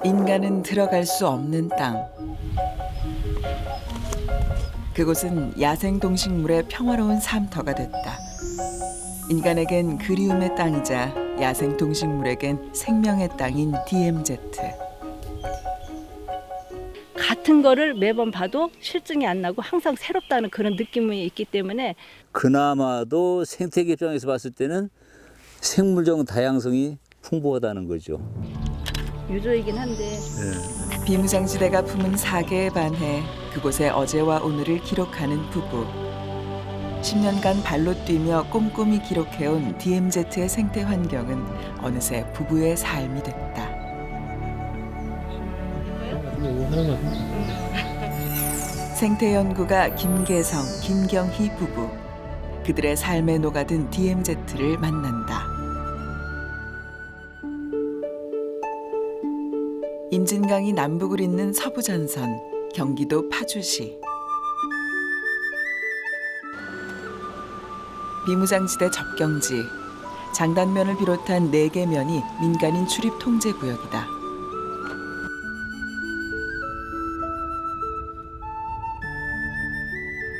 인간은 들어갈 수 없는 땅. 그곳은 야생 동식물의 평화로운 삶터가 됐다. 인간에겐 그리움의 땅이자 야생 동식물에겐 생명의 땅인 DMZ. 같은 거를 매번 봐도 실증이 안 나고 항상 새롭다는 그런 느낌이 있기 때문에 그나마도 생태계 입장에서 봤을 때는 생물적 다양성이 풍부하다는 거죠. 유조이긴 한데 비무장지대가 품은 사계에 반해 그곳의 어제와 오늘을 기록하는 부부. 10년간 발로 뛰며 꼼꼼히 기록해온 DMZ의 생태 환경은 어느새 부부의 삶이 됐다. 생태 연구가 김계성, 김경희 부부. 그들의 삶에 녹아든 DMZ를 만난다. 임진강이 남북을 잇는 서부전선, 경기도 파주시. 비무장지대 접경지, 장단면을 비롯한 4개 면이 민간인 출입 통제 구역이다.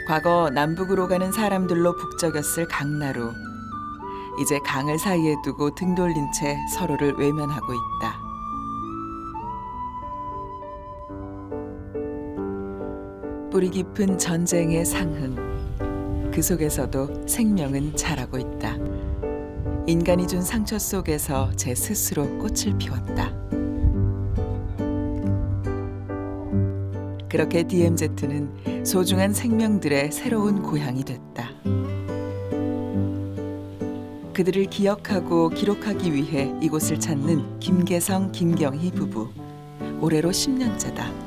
과거 남북으로 가는 사람들로 북적였을 강나루. 이제 강을 사이에 두고 등 돌린 채 서로를 외면하고 있다. 뿌리 깊은 전쟁의 상흔. 그 속에서도 생명은 자라고 있다. 인간이 준 상처 속에서 제 스스로 꽃을 피웠다. 그렇게 DMZ는 소중한 생명들의 새로운 고향이 됐다. 그들을 기억하고 기록하기 위해 이곳을 찾는 김계성, 김경희 부부. 올해로 10년째다.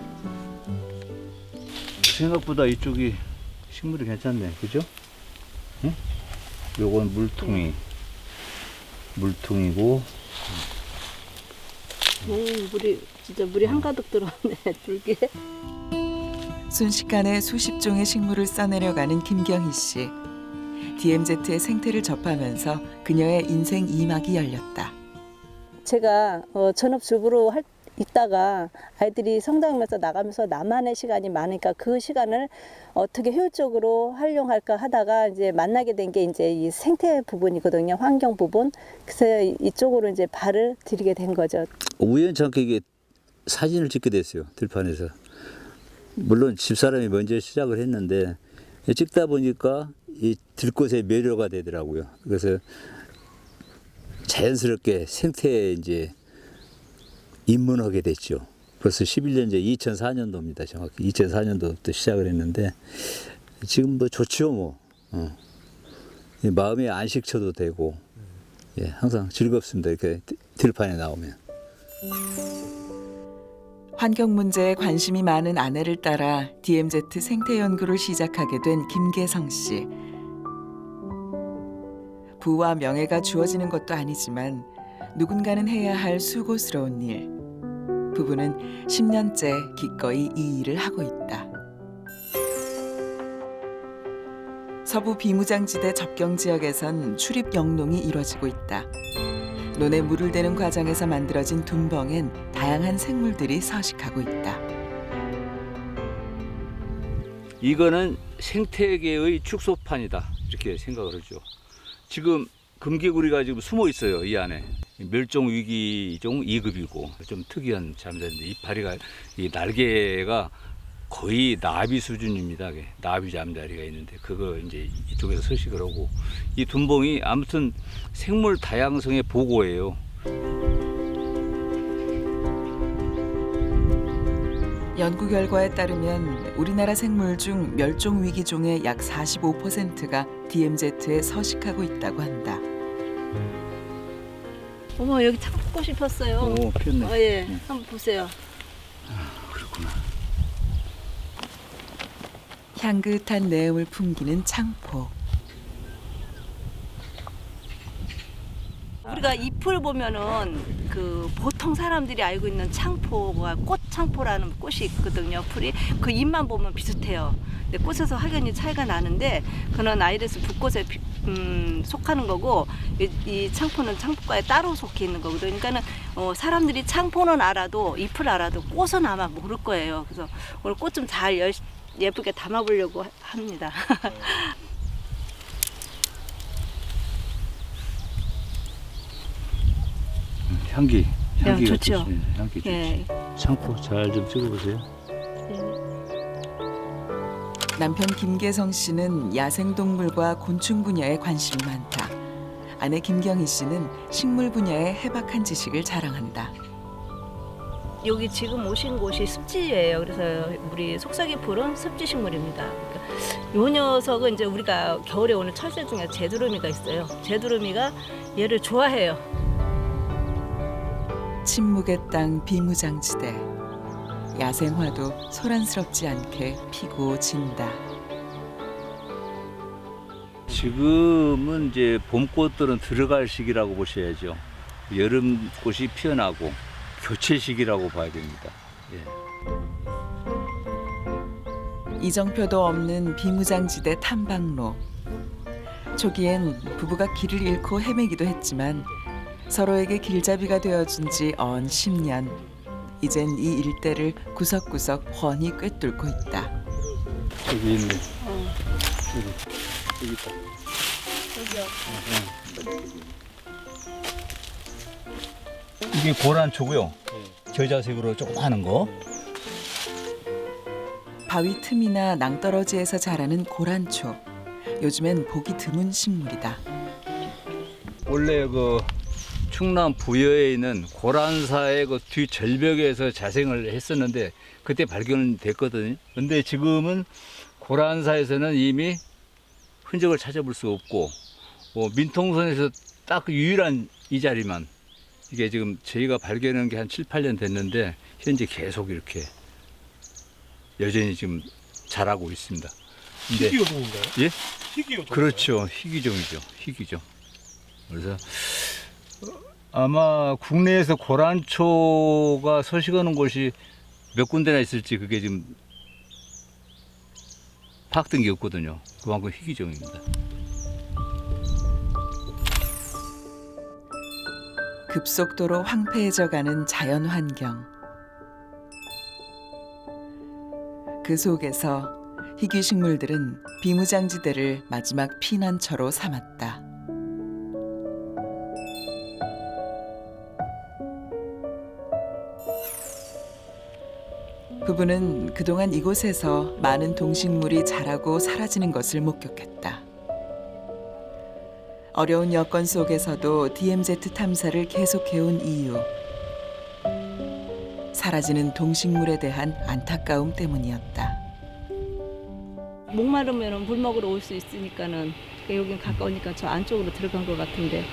생각보다 이쪽이 식물이 괜찮네, 그죠? 응? 요건 물통이고. 물이 진짜 물이 한가득 들어왔네. 줄기에. 순식간에 수십 종의 식물을 써내려가는 김경희 씨. DMZ의 생태를 접하면서 그녀의 인생 2막이 열렸다. 제가 전업주부로 있다가 아이들이 성장하면서 나가면서 나만의 시간이 많으니까 그 시간을 어떻게 효율적으로 활용할까 하다가 이제 만나게 된 게 이제 이 생태 부분이거든요. 환경 부분. 그래서 이쪽으로 이제 발을 들이게 된 거죠. 우연찮게 이게 사진을 찍게 됐어요, 들판에서. 물론 집사람이 먼저 시작을 했는데 찍다 보니까 이 들꽃의 매료가 되더라고요. 그래서 자연스럽게 생태에 이제 입문하게 됐죠. 벌써 11년째 2004년도입니다. 정확히 2004년도부터 시작을 했는데 지금 뭐 좋죠, 뭐. 마음의 안식처도 되고, 예, 항상 즐겁습니다. 이렇게 들판에 나오면. 환경 문제에 관심이 많은 아내를 따라 DMZ 생태 연구를 시작하게 된 김계성 씨. 부와 명예가 주어지는 것도 아니지만 누군가는 해야 할 수고스러운 일. 부부는 10년째 기꺼이 이 일을 하고 있다. 서부 비무장지대 접경 지역에선 출입 영농이 이뤄지고 있다. 논에 물을 대는 과정에서 만들어진 둔벙엔 다양한 생물들이 서식하고 있다. 이거는 생태계의 축소판이다, 이렇게 생각을 하죠. 지금 금개구리가 지금 숨어 있어요, 이 안에. 멸종 위기종 2급이고 좀 특이한 잠자리인데 이파리가, 이 날개가 거의 나비 수준입니다. 나비 잠자리가 있는데 그거 이제 이쪽에서 서식을 하고, 이 둔벙이 아무튼 생물 다양성의 보고예요. 연구 결과에 따르면 우리나라 생물 중 멸종 위기종의 약 45%가 DMZ에 서식하고 있다고 한다. 어머, 여기 창포꽃이 폈어요. 오, 피었네. 예, 한번 보세요. 그렇구나. 향긋한 내음을 풍기는 창포. 우리가 잎을 보면은 그 보통 사람들이 알고 있는 창포가 꽃창포라는 꽃이 있거든요. 풀이 그 잎만 보면 비슷해요. 근데 꽃에서 확연히 차이가 나는데 그는 아이레스 붓꽃에 속하는 거고 이 창포는 창포과에 따로 속해 있는 거거든요. 그러니까는 사람들이 창포는 알아도 잎을 알아도 꽃은 아마 모를 거예요. 그래서 오늘 꽃 좀 잘 예쁘게 담아보려고 합니다. 향기가 좋죠. 좋습니다. 향기 좋죠. 예. 창포 잘 좀 찍어보세요. 남편 김계성 씨는 야생동물과 곤충 분야에 관심이 많다. 아내 김경희 씨는 식물 분야에 해박한 지식을 자랑한다. 여기 지금 오신 곳이 습지예요. 그래서 우리 속삭이풀은 습지식물입니다. 그러니까 요 녀석은 이제 우리가 겨울에 오는 철새 중에 제두루미가 있어요. 제두루미가 얘를 좋아해요. 침묵의 땅 비무장지대. 야생화도 소란스럽지 않게 피고 진다. 지금은 이제 봄꽃들은 들어갈 시기라고 보셔야죠. 여름꽃이 피어나고 교체 시기라고 봐야 됩니다. 예. 이정표도 없는 비무장지대 탐방로. 초기엔 부부가 길을 잃고 헤매기도 했지만 서로에게 길잡이가 되어준 지 언 10년. 이젠 이 일대를 구석구석 훤히 꿰뚫고 있다. 저기 있네. 여기 있다. 이게 고란초고요. 겨자색으로 조그마한 거. 바위 틈이나 낭떠러지에서 자라는 고란초. 요즘엔 보기 드문 식물이다. 원래 그 충남 부여에 있는 고란사의 그 뒤절벽에서 자생을 했었는데 그때 발견됐거든요. 근데 지금은 고란사에서는 이미 흔적을 찾아볼 수 없고 민통선에서 딱 유일한 이 자리만 이게 지금 저희가 발견한 게 한 7, 8년 됐는데 현재 계속 이렇게 여전히 지금 자라고 있습니다. 근데 희귀요종인가요? 예? 희귀요종. 그렇죠. 희귀종이죠. 희귀종. 그래서 아마 국내에서 고란초가 서식하는 곳이 몇 군데나 있을지 그게 지금 파악된 게 없거든요. 그만큼 희귀종입니다. 급속도로 황폐해져가는 자연 환경. 그 속에서 희귀 식물들은 비무장지대를 마지막 피난처로 삼았다. 부부는 그동안 이곳에서 많은 동식물이 자라고 사라지는 것을 목격했다. 어려운 여건 속에서도 DMZ 탐사를 계속해온 이유. 사라지는 동식물에 대한 안타까움 때문이었다. 목마르면 물 먹으러 올 수 있으니까는 여긴 가까우니까 저 안쪽으로 들어간 것 같은데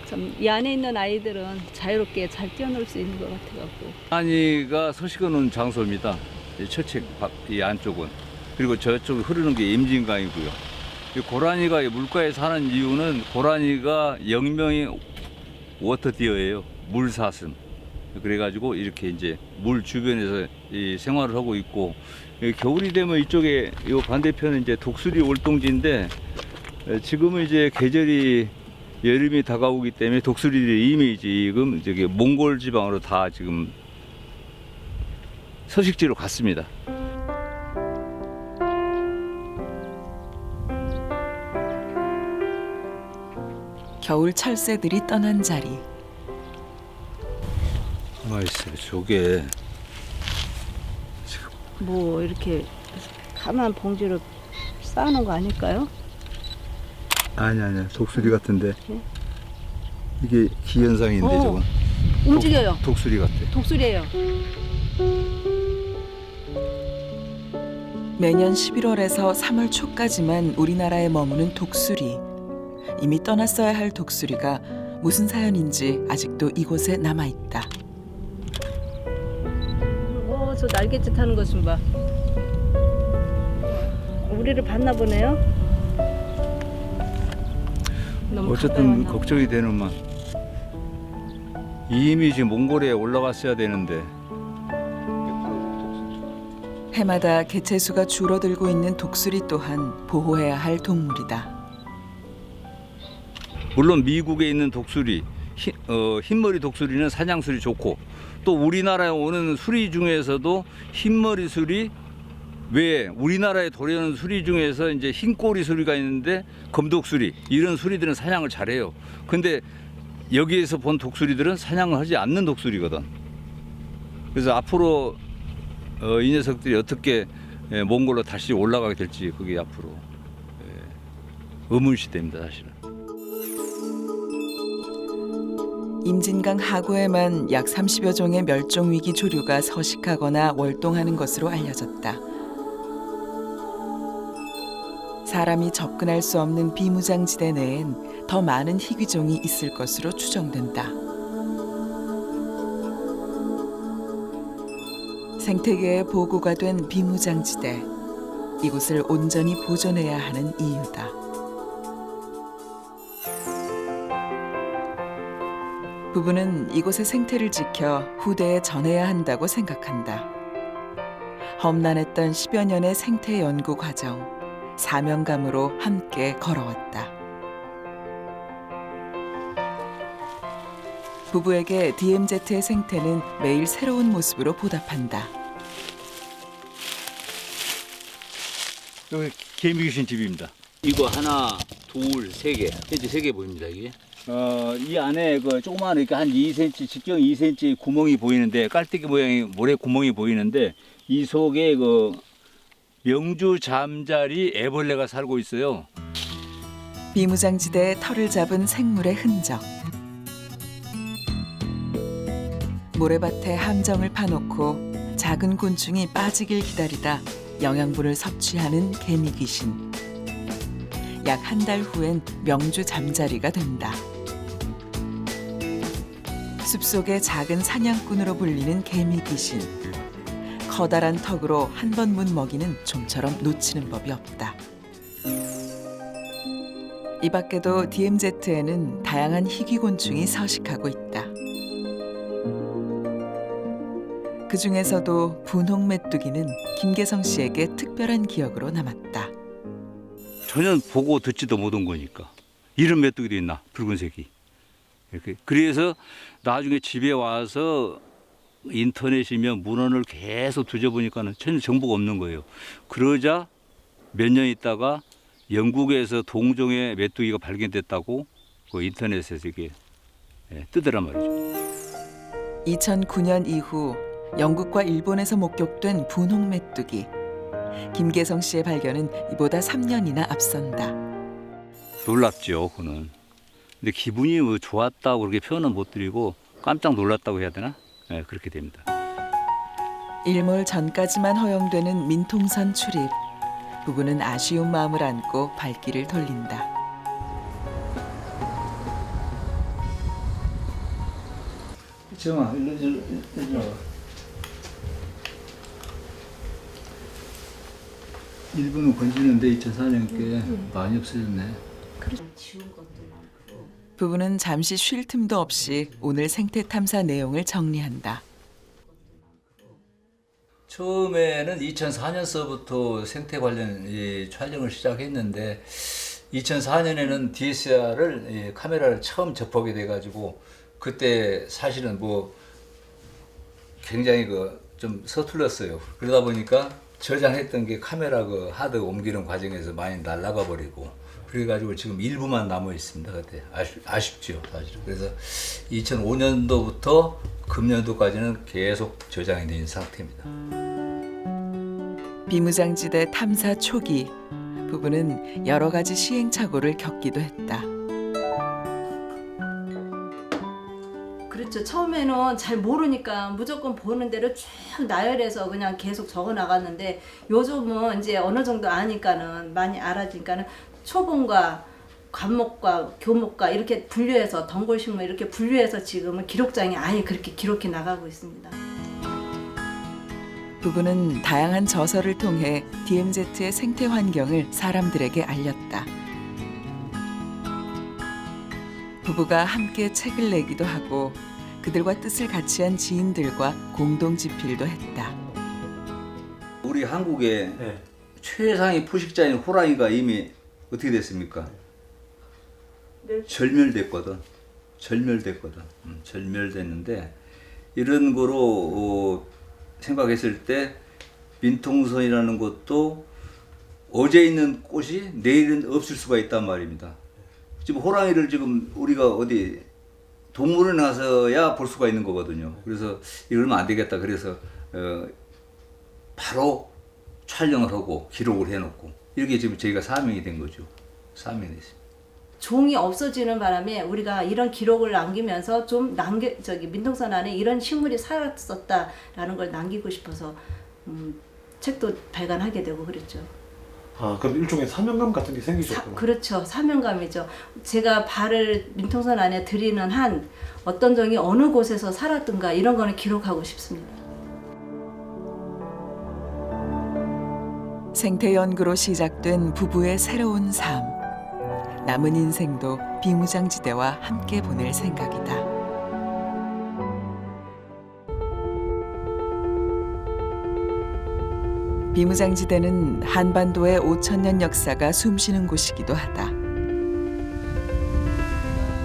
참 이 안에 있는 아이들은 자유롭게 잘 뛰어놀 수 있는 것 같아갖고. 고라니가 서식하는 장소입니다. 이 철책 이 안쪽은. 그리고 저쪽에 흐르는 게 임진강이고요. 이 고라니가 이 물가에 사는 이유는 고라니가 영명이 워터디어예요. 물사슴. 그래가지고 이렇게 이제 물 주변에서 이 생활을 하고 있고, 겨울이 되면 이쪽에 이 반대편은 이제 독수리 월동지인데 지금은 이제 계절이 여름이 다가오기 때문에 독수리들이 이미 지금 저기 몽골 지방으로 다 지금 서식지로 갔습니다. 겨울 철새들이 떠난 자리. 가만히 있어요. 저게 뭐 이렇게 가만 봉지로 쌓아놓은 거 아닐까요? 아니야 독수리 같은데 네? 이게 기현상인데 저건 움직여요. 독수리 같아. 독수리예요. 매년 11월에서 3월 초까지만 우리나라에 머무는 독수리. 이미 떠났어야 할 독수리가 무슨 사연인지 아직도 이곳에 남아 있다. 저 날갯짓 하는 것 좀 봐. 우리를 봤나 보네요. 너무 어쨌든 가까이 걱정이 되는만. 이미 지금 몽골에 올라갔어야 되는데. 해마다 개체수가 줄어들고 있는 독수리 또한 보호해야 할 동물이다. 물론 미국에 있는 독수리, 흰머리 독수리는 사냥술이 좋고, 또 우리나라에 오는 수리 중에서도 흰머리 수리 외에 우리나라에 들여오는 수리 중에서 이제 흰꼬리 수리가 있는데 검독수리 이런 수리들은 사냥을 잘해요. 근데 여기에서 본 독수리들은 사냥을 하지 않는 독수리거든. 그래서 앞으로 이 녀석들이 어떻게 몽골로 다시 올라가게 될지 그게 앞으로 의문시대입니다, 사실은. 임진강 하구에만 약 30여 종의 멸종위기 조류가 서식하거나 월동하는 것으로 알려졌다. 사람이 접근할 수 없는 비무장지대 내엔 더 많은 희귀종이 있을 것으로 추정된다. 생태계의 보고가 된 비무장지대. 이곳을 온전히 보존해야 하는 이유다. 부부는 이곳의 생태를 지켜 후대에 전해야 한다고 생각한다. 험난했던 10여 년의 생태 연구 과정, 사명감으로 함께 걸어왔다. 부부에게 DMZ의 생태는 매일 새로운 모습으로 보답한다. 여기 개미 귀신 집입니다. 이거 하나, 둘, 세 개. 현재 세 개 보입니다, 이게. 이 안에 그 조그마한 이렇게 한 2cm, 직경 2cm 구멍이 보이는데, 깔때기 모양의 모래 구멍이 보이는데, 이 속에 그 명주 잠자리 애벌레가 살고 있어요. 비무장지대에 털을 잡은 생물의 흔적. 모래밭에 함정을 파놓고 작은 곤충이 빠지길 기다리다 영양분을 섭취하는 개미 귀신. 약 한 달 후엔 명주 잠자리가 된다. 숲속의 작은 사냥꾼으로 불리는 개미 귀신. 커다란 턱으로 한 번 문 먹이는 좀처럼 놓치는 법이 없다. 이 밖에도 DMZ에는 다양한 희귀곤충이 서식하고 있다. 그 중에서도 분홍 메뚜기는 김계성 씨에게 특별한 기억으로 남았다. 전혀 보고 듣지도 못한 거니까. 이런 메뚜기도 있나, 붉은색이. 이렇게. 그래서 나중에 집에 와서 인터넷이며 문헌을 계속 뒤져보니까는 전혀 정보가 없는 거예요. 그러자 몇 년 있다가 영국에서 동종의 메뚜기가 발견됐다고 그 인터넷에서 이게 뜨더란 말이죠. 2009년 이후 영국과 일본에서 목격된 분홍 메뚜기. 김계성 씨의 발견은 이보다 3년이나 앞선다. 놀랍죠, 그는. 근데 기분이 뭐 좋았다고 그렇게 표현은 못 드리고 깜짝 놀랐다고 해야 되나? 네, 그렇게 됩니다. 일몰 전까지만 허용되는 민통선 출입. 부부는 아쉬운 마음을 안고 발길을 돌린다. 정아, 일로 와. 일본은 건지는데 2004년께 많이 없어졌네. 부부는 잠시 쉴 틈도 없이 오늘 생태 탐사 내용을 정리한다. 처음에는 2004년서부터 생태 관련 촬영을 시작했는데 2004년에는 DSLR을 카메라를 처음 접하게 돼가지고 그때 사실은 뭐 굉장히 좀 서툴렀어요. 그러다 보니까 저장했던 게 카메라 하드 옮기는 과정에서 많이 날아가 버리고 그래가지고 지금 일부만 남아 있습니다. 그때 아쉽죠, 사실. 그래서 2005년도부터 금년도까지는 계속 저장이 된 상태입니다. 비무장지대 탐사 초기 부부는 여러 가지 시행착오를 겪기도 했다. 그렇죠. 처음에는 잘 모르니까 무조건 보는 대로 쭉 나열해서 그냥 계속 적어 나갔는데 요즘은 이제 어느 정도 아니까는 많이 알아지니까는 초본과 관목과 교목과 이렇게 분류해서 덩굴식물 이렇게 분류해서 지금은 기록장에 아예 그렇게 기록해 나가고 있습니다. 부부는 다양한 저서를 통해 DMZ의 생태 환경을 사람들에게 알렸다. 부부가 함께 책을 내기도 하고 그들과 뜻을 같이 한 지인들과 공동 집필도 했다. 우리 한국의 네. 최상위 포식자인 호랑이가 이미 어떻게 됐습니까? 절멸됐거든. 절멸됐는데 이런 거로 생각했을 때 민통선이라는 것도 어제 있는 꽃이 내일은 없을 수가 있단 말입니다. 지금 호랑이를 지금 우리가 어디 동물원에 나서야 볼 수가 있는 거거든요. 그래서 이러면 안 되겠다. 그래서 바로 촬영을 하고 기록을 해놓고 이렇게 지금 저희가 사명이 된 거죠. 사명이 됐습니다. 종이 없어지는 바람에 우리가 이런 기록을 남기면서 좀 민통선 안에 이런 식물이 살았었다라는 걸 남기고 싶어서 책도 발간하게 되고 그랬죠. 아, 그럼 일종의 사명감 같은 게 생기셨구나. 그렇죠. 사명감이죠. 제가 발을 민통선 안에 들이는 한 어떤 종이 어느 곳에서 살았던가 이런 거는 기록하고 싶습니다. 생태 연구로 시작된 부부의 새로운 삶. 남은 인생도 비무장지대와 함께 보낼 생각이다. 비무장지대는 한반도의 5,000년 역사가 숨쉬는 곳이기도 하다.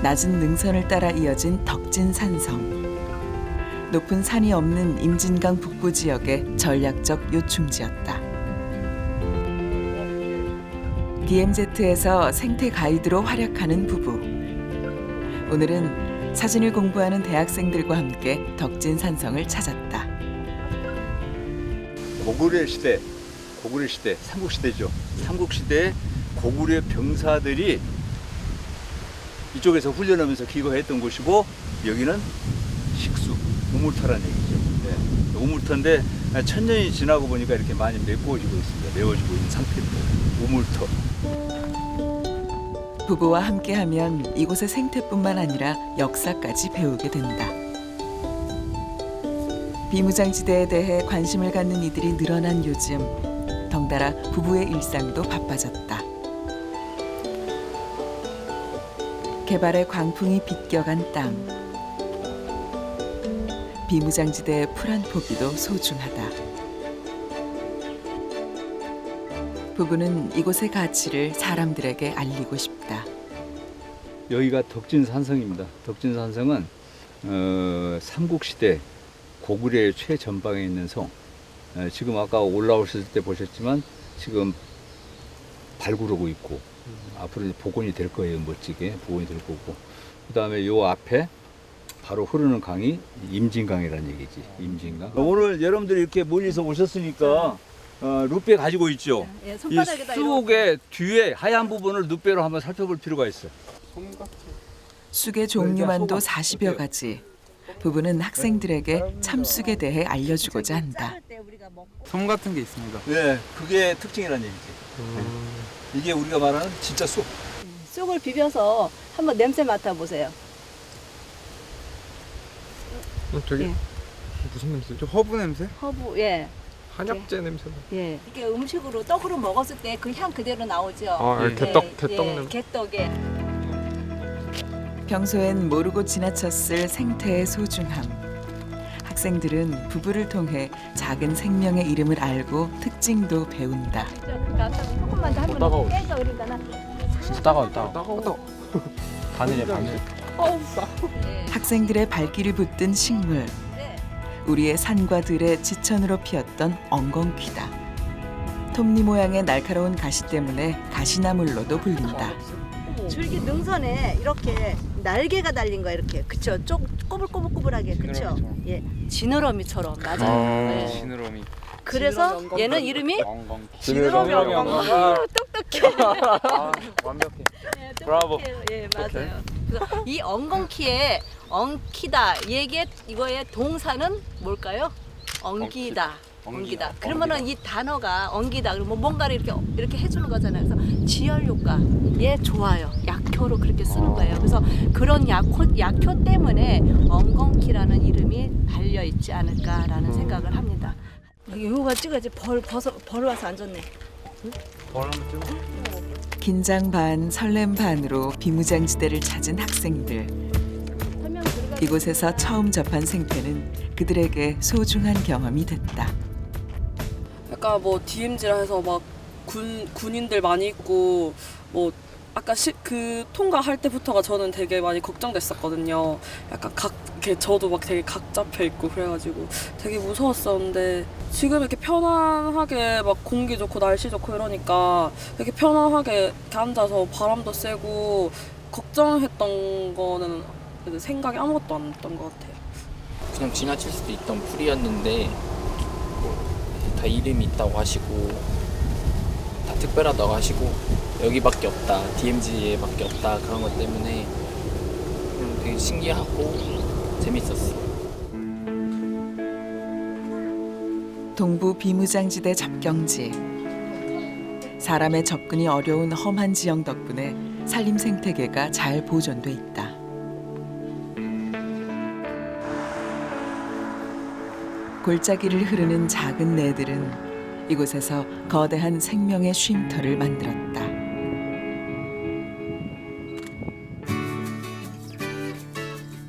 낮은 능선을 따라 이어진 덕진산성. 높은 산이 없는 임진강 북부 지역의 전략적 요충지였다. DMZ에서 생태 가이드로 활약하는 부부. 오늘은 사진을 공부하는 대학생들과 함께 덕진산성을 찾았다. 고구려 시대, 삼국시대죠. 삼국시대 고구려 병사들이 이쪽에서 훈련하면서 기거했던 곳이고 여기는 식수, 우물터라는 얘기죠. 네. 우물터인데 1000년이 지나고 보니까 이렇게 많이 메꿔지고 있습니다. 메워지고 있는 상태입니다. 우물터. 부부와 함께하면 이곳의 생태뿐만 아니라 역사까지 배우게 된다. 비무장지대에 대해 관심을 갖는 이들이 늘어난 요즘, 덩달아 부부의 일상도 바빠졌다. 개발의 광풍이 빗겨간 땅. 비무장지대의 풀 한 포기도 소중하다. 부부는 이곳의 가치를 사람들에게 알리고 싶다. 여기가 덕진산성입니다. 덕진산성은 삼국시대 고구려의 최전방에 있는 성. 지금 아까 올라오실 때 보셨지만 지금 발굴하고 있고 앞으로 이제 복원이 될 거예요. 멋지게 복원이 될 거고. 그다음에 요 앞에 바로 흐르는 강이 임진강이라는 얘기지. 임진강. 오늘 여러분들이 이렇게 멀리서 오셨으니까 룻배 가지고 있죠. 예, 이 손바닥에다 쑥의 뒤에 하얀 부분을 룻배로 한번 살펴볼 필요가 있어요. 쑥의 종류만도 40여 가지. 부부는 학생들에게 참쑥에 대해 알려주고자 한다. 솜 같은 게 있습니다. 네, 그게 특징이라는 얘기지. 이게 우리가 말하는 진짜 쑥. 쑥을 비벼서 한번 냄새 맡아보세요. 저기 예. 무슨 냄새죠? 허브 냄새? 허브, 예. 한약재 냄새나. 예. 이게 음식으로 떡으로 먹었을 때 그 향 그대로 나오죠. 아, 예. 개떡 냄새. 개떡에. 평소엔 모르고 지나쳤을 생태의 소중함. 학생들은 부부를 통해 작은 생명의 이름을 알고 특징도 배운다. 조금만 더 한번 깨서 그러잖아. 진짜 따가워. 바늘이야, 바늘. 학생들의 발길을 붙든 식물. 우리의 산과 들의 지천으로 피었던 엉겅퀴다. 톱니 모양의 날카로운 가시 때문에 가시나물로도 불린다. 줄기 능선에 이렇게 날개가 달린 거야 이렇게. 그쵸? 좀 꼬불꼬불꼬불하게. 그쵸? 예. 지느러미처럼 맞아요. 예. 지느러미. 그래서 얘는 이름이 지느러미 엉겅퀴. 똑똑해. 완벽해. 예, 브라보. 똑똑해요. 예, 맞아요. 그래서 이 엉겅퀴에 엉키다 이거의 동사는 뭘까요? 엉기다. 엉기다. 그러면은 이 단어가 엉기다. 그러면 뭔가를 이렇게 해주는 거잖아요. 그래서 지열 효과에 좋아요. 약효로 그렇게 쓰는 거예요. 그래서 그런 약효 때문에 엉겅퀴라는 이름이 달려 있지 않을까라는 생각을 합니다. 이거가 찍어야지 벌 와서 앉았네. 긴장 반 설렘 반으로 비무장지대를 찾은 학생들. 이곳에서 처음 접한 생태는 그들에게 소중한 경험이 됐다. 약간 뭐 DMZ라 해서 막 군인들 많이 있고 뭐 아까 그 통과할 때부터가 저는 되게 많이 걱정됐었거든요. 약간 이렇게 저도 막 되게 각 잡혀 있고 그래가지고 되게 무서웠었는데 지금 이렇게 편안하게 막 공기 좋고 날씨 좋고 이러니까 이렇게 편안하게 이렇게 앉아서 바람도 쐬고 걱정했던 거는 생각이 아무것도 안 했던 것 같아요. 그냥 지나칠 수도 있던 풀이었는데 다 이름이 있다고 하시고 다 특별하다고 하시고 여기밖에 없다, DMZ에밖에 없다 그런 것 때문에 되게 신기하고 재밌었어요. 동부 비무장지대 접경지. 사람의 접근이 어려운 험한 지형 덕분에 산림 생태계가 잘 보존돼 있다. 골짜기를 흐르는 작은 내들은 이곳에서 거대한 생명의 쉼터를 만들었다.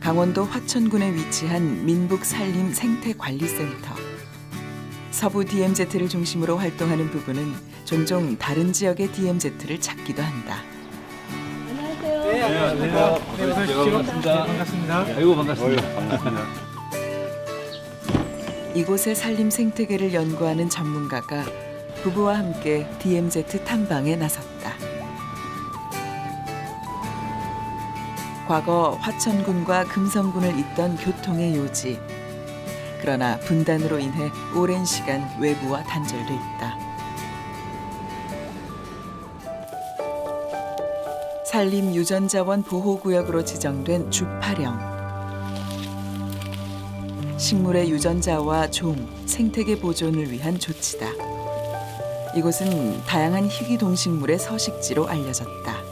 강원도 화천군에 위치한 민북산림 생태관리센터. 서부 DMZ를 중심으로 활동하는 부부는 종종 다른 지역의 DMZ를 찾기도 한다. 반갑습니다. 아이고 반갑습니다. 이곳의 산림 생태계를 연구하는 전문가가 부부와 함께 DMZ 탐방에 나섰다. 과거 화천군과 금성군을 잇던 교통의 요지. 그러나 분단으로 인해 오랜 시간 외부와 단절돼 있다. 산림 유전자원 보호구역으로 지정된 주파령. 식물의 유전자와 종, 생태계 보존을 위한 조치다. 이곳은 다양한 희귀 동식물의 서식지로 알려졌다.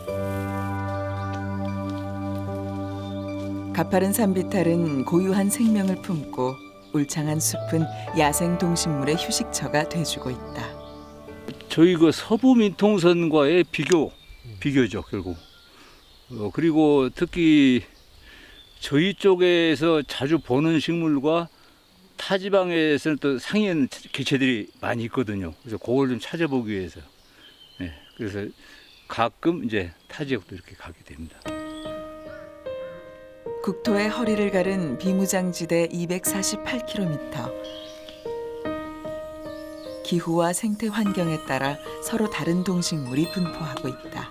가파른 산비탈은 고유한 생명을 품고 울창한 숲은 야생 동식물의 휴식처가 돼주고 있다. 저희 그 서부 민통선과의 비교죠 결국. 그리고 특히 저희 쪽에서 자주 보는 식물과 타 지방에서는 또 상이한 개체들이 많이 있거든요. 그래서 그걸 좀 찾아보기 위해서. 네, 그래서 가끔 이제 타 지역도 이렇게 가게 됩니다. 국토의 허리를 가른 비무장지대 248km. 기후와 생태 환경에 따라 서로 다른 동식물이 분포하고 있다.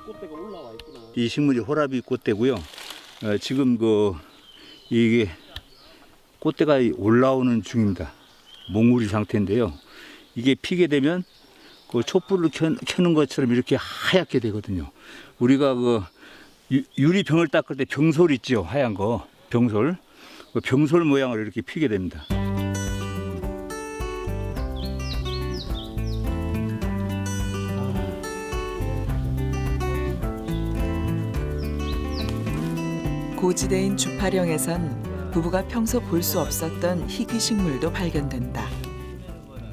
이 식물이 호라비 꽃대고요. 지금 이게 꽃대가 올라오는 중입니다. 몽우리 상태인데요. 이게 피게 되면 그 촛불을 켜는 것처럼 이렇게 하얗게 되거든요. 우리가 유리병을 닦을 때 병솔 있죠, 하얀 거 병솔. 그 병솔 모양으로 이렇게 피게 됩니다. 고지대인 주파령에선 부부가 평소 볼 수 없었던 희귀 식물도 발견된다.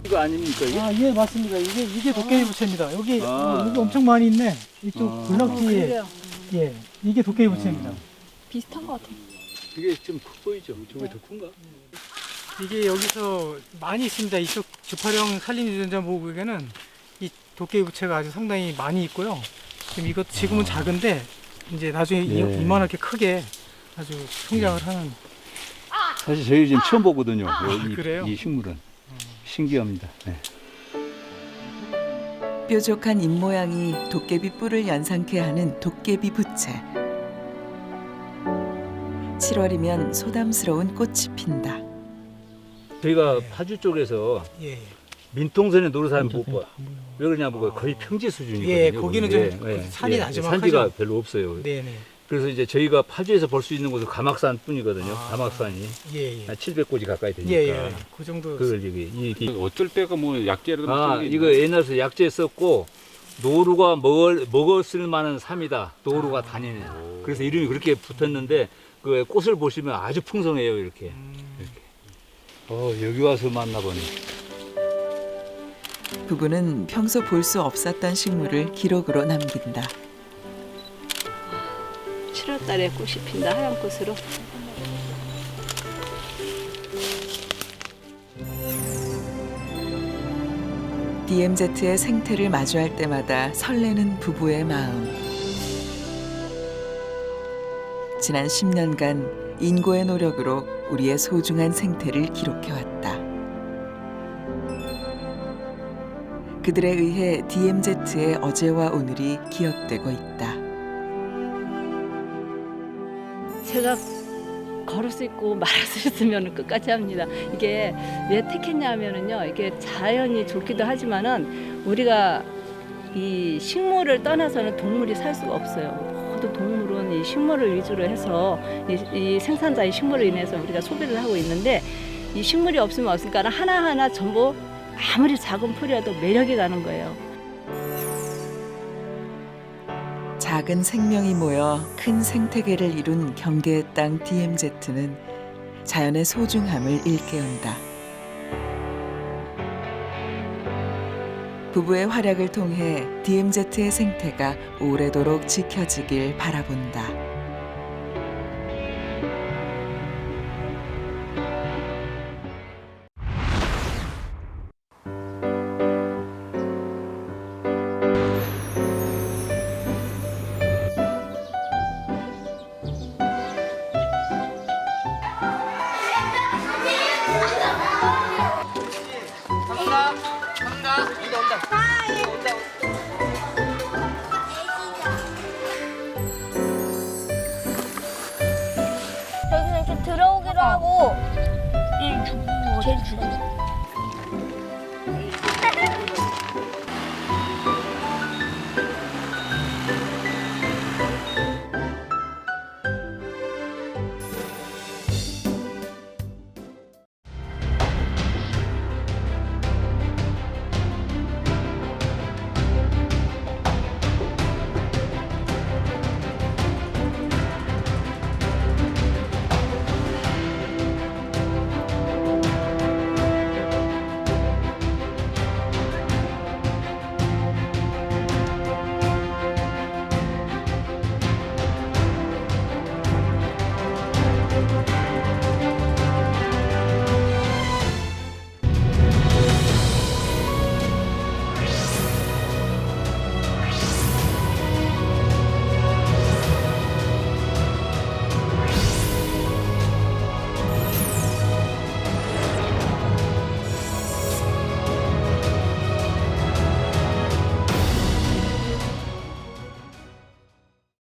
이거 아닙니까 이게? 아, 예, 맞습니다. 이게 도깨비 부채입니다. 여기 엄청 많이 있네. 이쪽 블럭지에. 예, 이게 도깨비 부채입니다. 비슷한 것 같아요. 이게 좀 커 보이죠? 저게 더 큰가? 이게 여기서 많이 있습니다. 이쪽 주파령 산림유전자 보호구역에는 이 도깨비 부채가 아주 상당히 많이 있고요. 지금은 작은데 이제 나중에 네. 이만하게 크게 아주 성장을 하는. 사실 저희 지금 처음 보거든요. 그래요? 이 식물은 신기합니다. 네. 뾰족한 잎모양이 도깨비 뿔을 연상케 하는 도깨비 부채. 7월이면 소담스러운 꽃이 핀다. 저희가 파주 쪽에서 예. 민통선에 노는 사람 못 봐요. 왜 그러냐면 거의 평지 수준이거든요. 예, 거기는 좀 예, 산이 나지막하죠. 산지가 별로 없어요. 네네. 그래서 이제 저희가 파주에서 볼 수 있는 곳은 가막산 뿐이거든요. 가막산이 예, 예. 한 700고지 가까이 되니까. 예, 예. 그 정도. 그걸 여기 어쩔 때가 뭐 약재라도 이거 옛날에 약재 썼고 노루가 먹었을 만한 삶이다. 노루가 다니네. 그래서 이름이 그렇게 붙었는데 그 꽃을 보시면 아주 풍성해요. 이렇게. 여기 와서 만나보니. 부부는 평소 볼 수 없었던 식물을 기록으로 남긴다. 7월달에 꽃이 핀다 하얀 꽃으로. DMZ의 생태를 마주할 때마다 설레는 부부의 마음. 지난 10년간 인고의 노력으로 우리의 소중한 생태를 기록해왔다. 그들에 의해 DMZ의 어제와 오늘이 기억되고 있다. 제가 걸을 수 있고 말할 수 있으면 끝까지 합니다. 이게 왜 택했냐면은요, 이게 자연이 좋기도 하지만은 우리가 이 식물을 떠나서는 동물이 살 수가 없어요. 모든 동물은 이 식물을 위주로 해서 이 생산자의 식물을 인해서 우리가 소비를 하고 있는데 이 식물이 없으면 없으니까 하나하나 전부 아무리 작은 풀이라도 매력이 가는 거예요. 작은 생명이 모여 큰 생태계를 이룬 경계의 땅 DMZ는 자연의 소중함을 일깨운다. 부부의 활약을 통해 DMZ의 생태가 오래도록 지켜지길 바라본다. 저기서 이렇게 들어오기로 하고 제일 죽은 거.